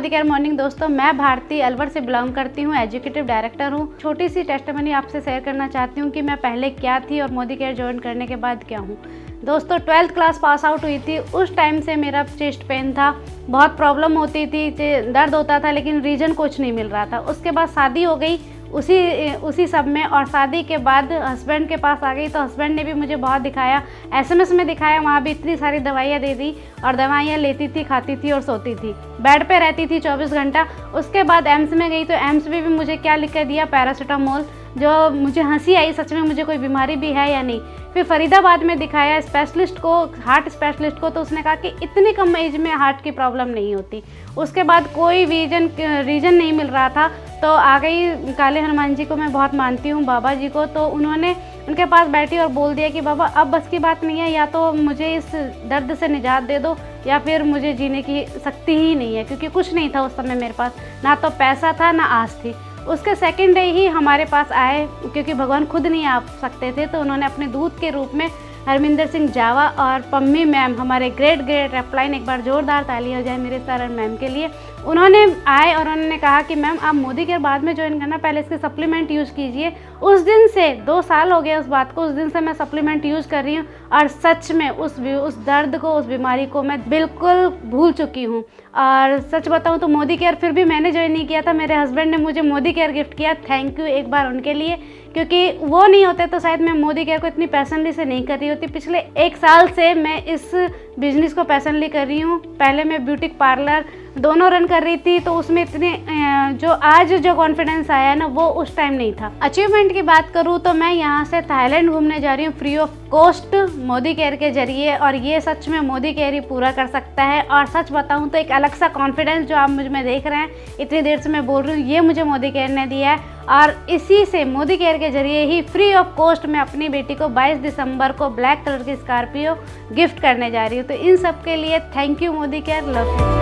Modi care morning दोस्तों, मैं भारती अलवर से बिलोंग करती हूँ, एजुकेटिव डायरेक्टर हूँ। छोटी सी टेस्टिमनी आपसे शेयर करना चाहती हूँ कि मैं पहले क्या थी और मोदी केयर ज्वाइन करने के बाद क्या हूँ। दोस्तों 12th क्लास पास आउट हुई थी, उस टाइम से मेरा चेस्ट पेन था, बहुत प्रॉब्लम होती थी, दर्द होता था लेकिन रीज़न कुछ नहीं मिल रहा था। उसके बाद शादी हो गई उसी सब में, और शादी के बाद हस्बैंड के पास आ गई तो हस्बैंड ने भी मुझे बहुत दिखाया, एसएमएस में दिखाया, वहाँ भी इतनी सारी दवाइयाँ दे दी और दवाइयाँ लेती थी, खाती थी और सोती थी, बेड पे रहती थी 24 घंटा। उसके बाद एम्स में गई तो एम्स में भी मुझे क्या लिख कर दिया, पैरासीटामोल, जो मुझे हंसी आई, सच में मुझे कोई बीमारी भी है या नहीं। फिर फरीदाबाद में दिखाया स्पेशलिस्ट को, हार्ट स्पेशलिस्ट को, तो उसने कहा कि इतनी कम एज में हार्ट की प्रॉब्लम नहीं होती। उसके बाद कोई रीज़न नहीं मिल रहा था तो आ गई काले हनुमान जी को, मैं बहुत मानती हूँ, बाबा जी को। तो उन्होंने उनके पास बैठी और बोल दिया कि बाबा अब बस की बात नहीं है, या तो मुझे इस दर्द से निजात दे दो या फिर मुझे जीने की शक्ति ही नहीं है, क्योंकि कुछ नहीं था उस समय मेरे पास, ना तो पैसा था ना आस थी। उसके सेकंड डे ही हमारे पास आए, क्योंकि भगवान खुद नहीं आ सकते थे, तो उन्होंने अपने दूत के रूप में हरमिंदर सिंह जावा और पम्मी मैम, हमारे ग्रेट रेपलाइन, एक बार जोरदार ताली हो जाए मेरे सर और मैम के लिए। उन्होंने आए और उन्होंने कहा कि मैम आप मोदी केयर बाद में ज्वाइन करना, पहले इसके सप्लीमेंट यूज़ कीजिए। उस दिन से 2 साल हो गए उस बात को, उस दिन से मैं सप्लीमेंट यूज़ कर रही हूँ और सच में उस दर्द को, उस बीमारी को मैं बिल्कुल भूल चुकी हूँ। और सच बताऊँ तो मोदी केयर फिर भी मैंने ज्वाइन नहीं किया था, मेरे हस्बैंड ने मुझे मोदी केयर गिफ्ट किया। थैंक यू एक बार उनके लिए, क्योंकि वो नहीं होते तो शायद मैं मोदी केयर को इतनी पैशनली से नहीं कर रही होती। पिछले 1 साल से मैं इस बिज़नेस को पैशनली कर रही हूँ। पहले मैं ब्यूटी पार्लर दोनों रन कर रही थी, तो उसमें इतने जो कॉन्फिडेंस आया ना, वो उस टाइम नहीं था। अचीवमेंट की बात करूँ तो मैं यहाँ से थाईलैंड घूमने जा रही हूँ free of cost Modi care के जरिए, और ये सच में मोदी केयर ही पूरा कर सकता है। और सच बताऊँ तो एक अलग सा कॉन्फिडेंस जो आप मुझ में देख रहे हैं, इतनी देर से मैं बोल रही हूँ, ये मुझे मोदी केयर ने दिया है। और इसी से मोदी केयर के जरिए ही फ्री ऑफ कॉस्ट मैं अपनी बेटी को 22 दिसंबर को ब्लैक कलर की स्कॉर्पियो गिफ्ट करने जा रही हूँ। तो इन सब के लिए thank you Modi care, love you.